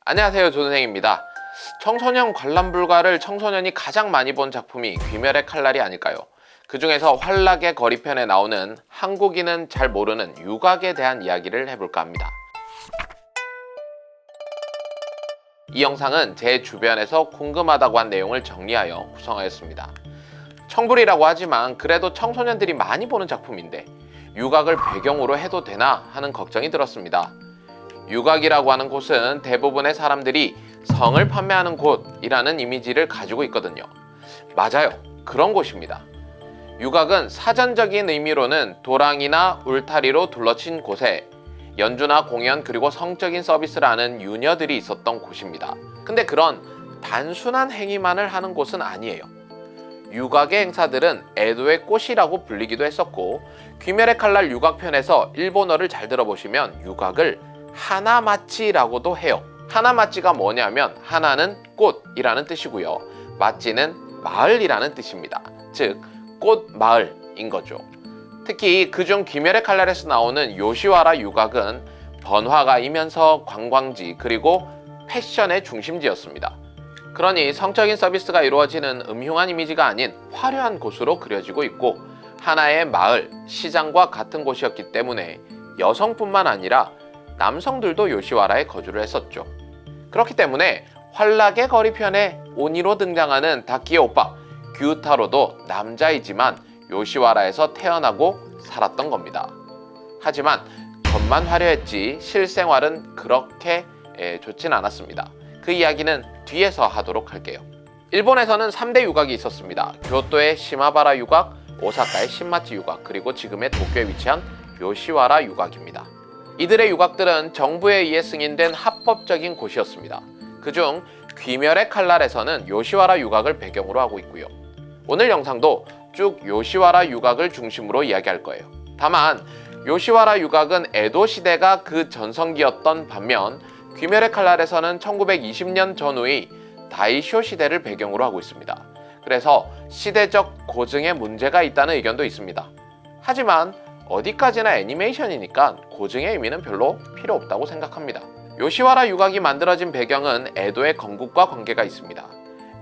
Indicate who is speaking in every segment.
Speaker 1: 안녕하세요, 조선생입니다. 청소년 관람 불가를 청소년이 가장 많이 본 작품이 귀멸의 칼날이 아닐까요? 그 중에서 환락의 거리편에 나오는 한국인은 잘 모르는 유곽에 대한 이야기를 해볼까 합니다. 이 영상은 제 주변에서 궁금하다고 한 내용을 정리하여 구성하였습니다. 청불이라고 하지만 그래도 청소년들이 많이 보는 작품인데 유곽을 배경으로 해도 되나 하는 걱정이 들었습니다. 유곽이라고 하는 곳은 대부분의 사람들이 성을 판매하는 곳이라는 이미지를 가지고 있거든요. 맞아요, 그런 곳입니다. 유곽은 사전적인 의미로는 도랑이나 울타리로 둘러친 곳에 연주나 공연 그리고 성적인 서비스를 하는 유녀들이 있었던 곳입니다. 근데 그런 단순한 행위만을 하는 곳은 아니에요. 유곽의 행사들은 에도의 꽃이라고 불리기도 했었고, 귀멸의 칼날 유곽편에서 일본어를 잘 들어보시면 유곽을 하나마치라고도 해요. 하나마치가 뭐냐면 하나는 꽃이라는 뜻이고요, 마치는 마을이라는 뜻입니다. 즉 꽃마을인 거죠. 특히 그중 귀멸의 칼날에서 나오는 요시와라 유곽은 번화가이면서 관광지 그리고 패션의 중심지였습니다. 그러니 성적인 서비스가 이루어지는 음흉한 이미지가 아닌 화려한 곳으로 그려지고 있고, 하나의 마을, 시장과 같은 곳이었기 때문에 여성뿐만 아니라 남성들도 요시와라에 거주를 했었죠. 그렇기 때문에 환락의 거리편에 오니로 등장하는 다키의 오빠 규타로도 남자이지만 요시와라에서 태어나고 살았던 겁니다. 하지만 겉만 화려했지 실생활은 그렇게 좋진 않았습니다. 그 이야기는 뒤에서 하도록 할게요. 일본에서는 3대 유곽이 있었습니다. 교토의 시마바라 유곽, 오사카의 신마치 유곽, 그리고 지금의 도쿄에 위치한 요시와라 유곽입니다. 이들의 유곽들은 정부에 의해 승인된 합법적인 곳이었습니다. 그중 귀멸의 칼날에서는 요시와라 유곽을 배경으로 하고 있고요. 오늘 영상도 쭉 요시와라 유곽을 중심으로 이야기할 거예요. 다만 요시와라 유곽은 에도 시대가 그 전성기였던 반면 귀멸의 칼날에서는 1920년 전후의 다이쇼 시대를 배경으로 하고 있습니다. 그래서 시대적 고증에 문제가 있다는 의견도 있습니다. 하지만 어디까지나 애니메이션이니까 고증의 의미는 별로 필요 없다고 생각합니다. 요시와라 유곽이 만들어진 배경은 에도의 건국과 관계가 있습니다.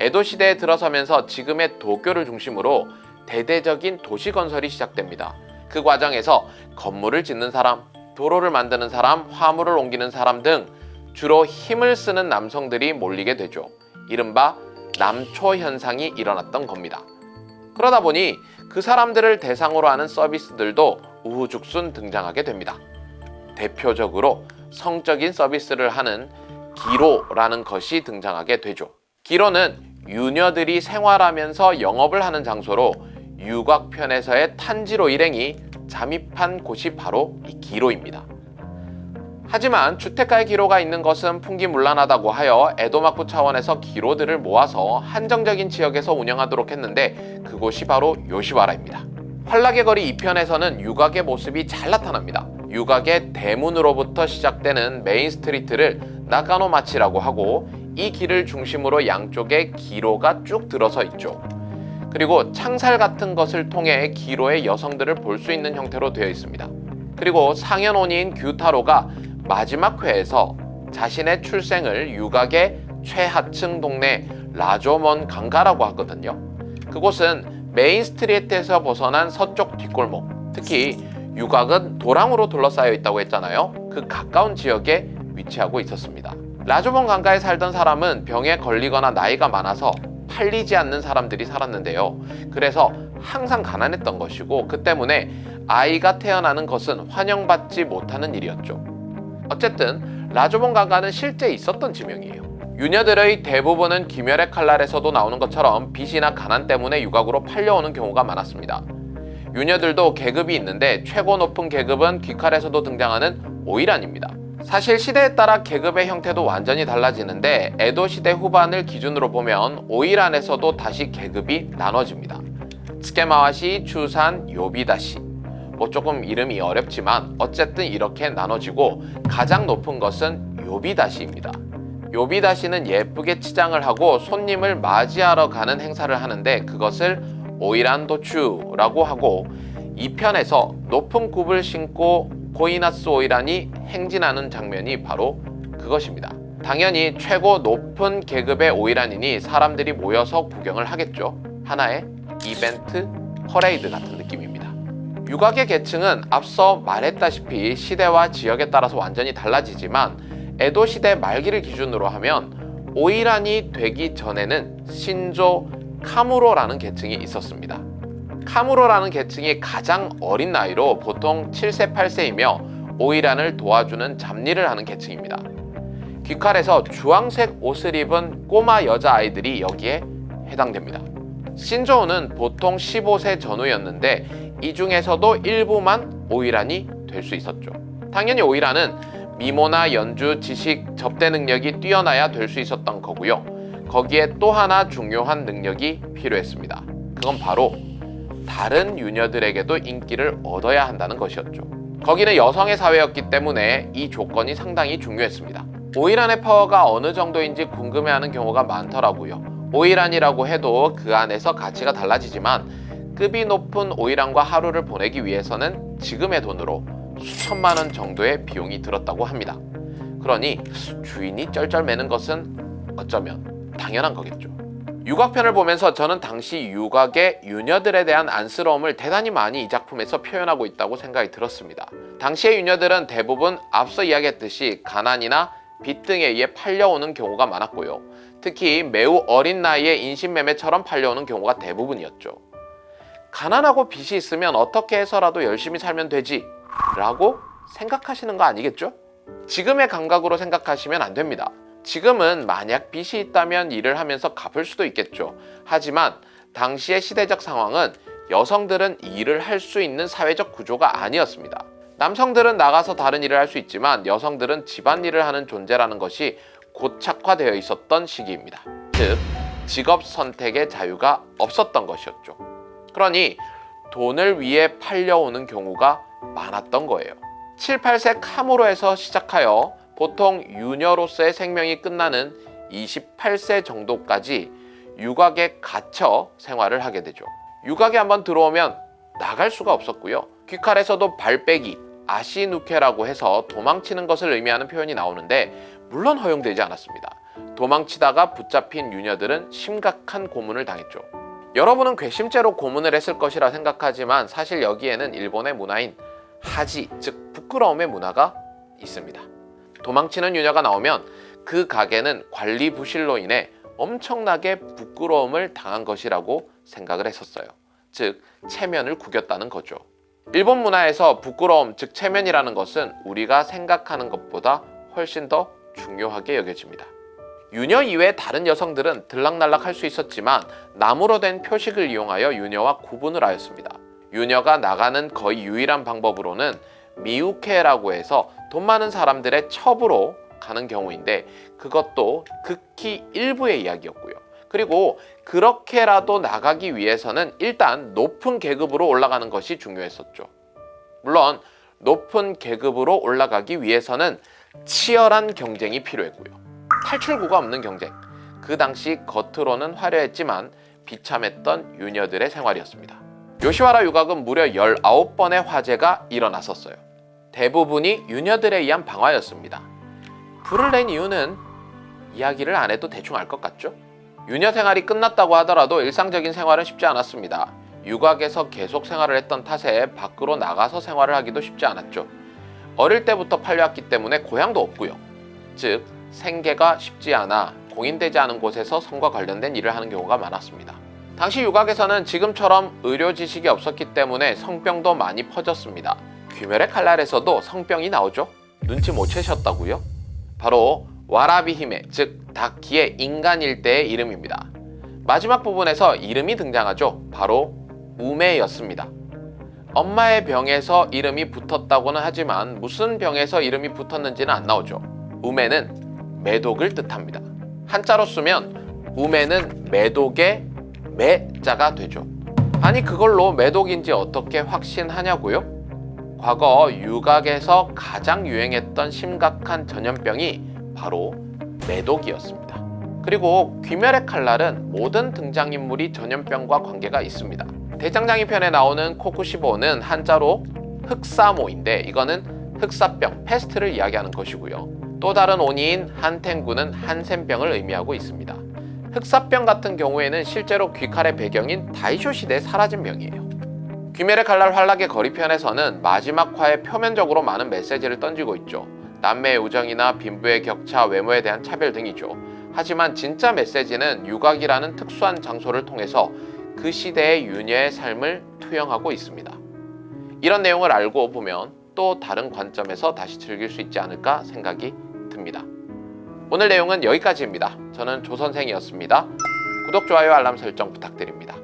Speaker 1: 에도 시대에 들어서면서 지금의 도쿄를 중심으로 대대적인 도시 건설이 시작됩니다. 그 과정에서 건물을 짓는 사람, 도로를 만드는 사람, 화물을 옮기는 사람 등 주로 힘을 쓰는 남성들이 몰리게 되죠. 이른바 남초 현상이 일어났던 겁니다. 그러다 보니 그 사람들을 대상으로 하는 서비스들도 우후죽순 등장하게 됩니다. 대표적으로 성적인 서비스를 하는 기로라는 것이 등장하게 되죠. 기로는 유녀들이 생활하면서 영업을 하는 장소로 유곽편에서의 탄지로 일행이 잠입한 곳이 바로 이 기로입니다. 하지만 주택가에 기로가 있는 것은 풍기문란하다고 하여 에도마쿠 차원에서 기로들을 모아서 한정적인 지역에서 운영하도록 했는데 그곳이 바로 요시와라입니다. 환락의 거리 2편에서는 유곽의 모습이 잘 나타납니다. 유곽의 대문으로부터 시작되는 메인 스트리트를 나가노마치라고 하고, 이 길을 중심으로 양쪽에 기로가 쭉 들어서 있죠. 그리고 창살 같은 것을 통해 기로의 여성들을 볼 수 있는 형태로 되어 있습니다. 그리고 상현오니인 규타로가 마지막 회에서 자신의 출생을 유곽의 최하층 동네 라조먼 강가라고 하거든요. 그곳은 메인 스트리트에서 벗어난 서쪽 뒷골목, 특히 유곽은 도랑으로 둘러싸여 있다고 했잖아요. 그 가까운 지역에 위치하고 있었습니다. 라조먼 강가에 살던 사람은 병에 걸리거나 나이가 많아서 팔리지 않는 사람들이 살았는데요. 그래서 항상 가난했던 것이고, 그 때문에 아이가 태어나는 것은 환영받지 못하는 일이었죠. 어쨌든 라조먼 강가는 실제 있었던 지명이에요. 유녀들의 대부분은 귀멸의 칼날에서도 나오는 것처럼 빚이나 가난 때문에 유곽으로 팔려오는 경우가 많았습니다. 유녀들도 계급이 있는데 최고 높은 계급은 귀칼에서도 등장하는 오이란입니다. 사실 시대에 따라 계급의 형태도 완전히 달라지는데 에도 시대 후반을 기준으로 보면 오이란에서도 다시 계급이 나눠집니다. 츠케마와시, 추산, 요비다시. 조금 이름이 어렵지만 어쨌든 이렇게 나눠지고, 가장 높은 것은 요비다시입니다. 요비다시는 예쁘게 치장을 하고 손님을 맞이하러 가는 행사를 하는데 그것을 오이란 도추라고 하고, 이 편에서 높은 굽을 신고 고이나스 오이란이 행진하는 장면이 바로 그것입니다. 당연히 최고 높은 계급의 오이란이니 사람들이 모여서 구경을 하겠죠. 하나의 이벤트, 퍼레이드 같은 느낌입니다. 유곽의 계층은 앞서 말했다시피 시대와 지역에 따라서 완전히 달라지지만 에도 시대 말기를 기준으로 하면 오이란이 되기 전에는 신조 카무로라는 계층이 있었습니다. 카무로라는 계층이 가장 어린 나이로 보통 7세, 8세이며 오이란을 도와주는 잡일을 하는 계층입니다. 귀칼에서 주황색 옷을 입은 꼬마 여자아이들이 여기에 해당됩니다. 신조어는 보통 15세 전후였는데 이 중에서도 일부만 오이란이 될 수 있었죠. 당연히 오이란은 미모나 연주, 지식, 접대 능력이 뛰어나야 될 수 있었던 거고요. 거기에 또 하나 중요한 능력이 필요했습니다. 그건 바로 다른 유녀들에게도 인기를 얻어야 한다는 것이었죠. 거기는 여성의 사회였기 때문에 이 조건이 상당히 중요했습니다. 오이란의 파워가 어느 정도인지 궁금해하는 경우가 많더라고요. 오이란이라고 해도 그 안에서 가치가 달라지지만 급이 높은 오이란과 하루를 보내기 위해서는 지금의 돈으로 수천만 원 정도의 비용이 들었다고 합니다. 그러니 주인이 쩔쩔매는 것은 어쩌면 당연한 거겠죠. 유곽편을 보면서 저는 당시 유곽의 유녀들에 대한 안쓰러움을 대단히 많이 이 작품에서 표현하고 있다고 생각이 들었습니다. 당시의 유녀들은 대부분 앞서 이야기했듯이 가난이나 빚 등에 의해 팔려오는 경우가 많았고요. 특히 매우 어린 나이에 인신매매처럼 팔려오는 경우가 대부분이었죠. 가난하고 빚이 있으면 어떻게 해서라도 열심히 살면 되지 라고 생각하시는 거 아니겠죠? 지금의 감각으로 생각하시면 안 됩니다. 지금은 만약 빚이 있다면 일을 하면서 갚을 수도 있겠죠. 하지만 당시의 시대적 상황은 여성들은 일을 할 수 있는 사회적 구조가 아니었습니다. 남성들은 나가서 다른 일을 할 수 있지만 여성들은 집안일을 하는 존재라는 것이 고착화되어 있었던 시기입니다. 즉, 직업 선택의 자유가 없었던 것이었죠. 그러니 돈을 위해 팔려오는 경우가 많았던 거예요. 7, 8세 카무로에서 시작하여 보통 유녀로서의 생명이 끝나는 28세 정도까지 유곽에 갇혀 생활을 하게 되죠. 유곽에 한번 들어오면 나갈 수가 없었고요. 귀칼에서도 발빼기, 아시누케라고 해서 도망치는 것을 의미하는 표현이 나오는데 물론 허용되지 않았습니다. 도망치다가 붙잡힌 유녀들은 심각한 고문을 당했죠. 여러분은 괘씸죄로 고문을 했을 것이라 생각하지만 사실 여기에는 일본의 문화인 하지, 즉 부끄러움의 문화가 있습니다. 도망치는 유녀가 나오면 그 가게는 관리 부실로 인해 엄청나게 부끄러움을 당한 것이라고 생각을 했었어요. 즉 체면을 구겼다는 거죠. 일본 문화에서 부끄러움, 즉 체면이라는 것은 우리가 생각하는 것보다 훨씬 더 중요하게 여겨집니다. 유녀 이외의 다른 여성들은 들락날락 할 수 있었지만 나무로 된 표식을 이용하여 유녀와 구분을 하였습니다. 유녀가 나가는 거의 유일한 방법으로는 미우케라고 해서 돈 많은 사람들의 첩으로 가는 경우인데 그것도 극히 일부의 이야기였고요. 그리고 그렇게라도 나가기 위해서는 일단 높은 계급으로 올라가는 것이 중요했었죠. 물론 높은 계급으로 올라가기 위해서는 치열한 경쟁이 필요했고요. 탈출구가 없는 경쟁. 그 당시 겉으로는 화려했지만 비참했던 유녀들의 생활이었습니다. 요시와라 유곽은 무려 19번의 화재가 일어났었어요. 대부분이 유녀들에 의한 방화였습니다. 불을 낸 이유는 이야기를 안 해도 대충 알 것 같죠? 유녀 생활이 끝났다고 하더라도 일상적인 생활은 쉽지 않았습니다. 유곽에서 계속 생활을 했던 탓에 밖으로 나가서 생활을 하기도 쉽지 않았죠. 어릴 때부터 팔려왔기 때문에 고향도 없고요. 즉 생계가 쉽지 않아 공인되지 않은 곳에서 성과 관련된 일을 하는 경우가 많았습니다. 당시 유곽에서는 지금처럼 의료 지식이 없었기 때문에 성병도 많이 퍼졌습니다. 귀멸의 칼날에서도 성병이 나오죠. 눈치 못 채셨다고요? 바로 와라비 히메, 즉 다키의 인간 일대의 이름입니다. 마지막 부분에서 이름이 등장하죠. 바로 우메였습니다. 엄마의 병에서 이름이 붙었다고는 하지만 무슨 병에서 이름이 붙었는지는 안 나오죠. 우메는 매독을 뜻합니다. 한자로 쓰면 우메는 매독의 매자가 되죠. 아니 그걸로 매독인지 어떻게 확신하냐고요? 과거 유곽에서 가장 유행했던 심각한 전염병이 바로 매독이었습니다. 그리고 귀멸의 칼날은 모든 등장인물이 전염병과 관계가 있습니다. 대장장이 편에 나오는 코쿠시보는 한자로 흑사모인데 이거는 흑사병, 패스트를 이야기하는 것이고요. 또 다른 온이인 한탱구는 한센병을 의미하고 있습니다. 흑사병 같은 경우에는 실제로 귀칼의 배경인 다이쇼 시대에 사라진 병이에요. 귀멸의 칼날 환락의 거리편에서는 마지막 화에 표면적으로 많은 메시지를 던지고 있죠. 남매의 우정이나 빈부의 격차, 외모에 대한 차별 등이죠. 하지만 진짜 메시지는 유곽이라는 특수한 장소를 통해서 그 시대의 유녀의 삶을 투영하고 있습니다. 이런 내용을 알고 보면 또 다른 관점에서 다시 즐길 수 있지 않을까 생각이 듭니다. 오늘 내용은 여기까지입니다. 저는 조선생이었습니다. 구독, 좋아요, 알람 설정 부탁드립니다.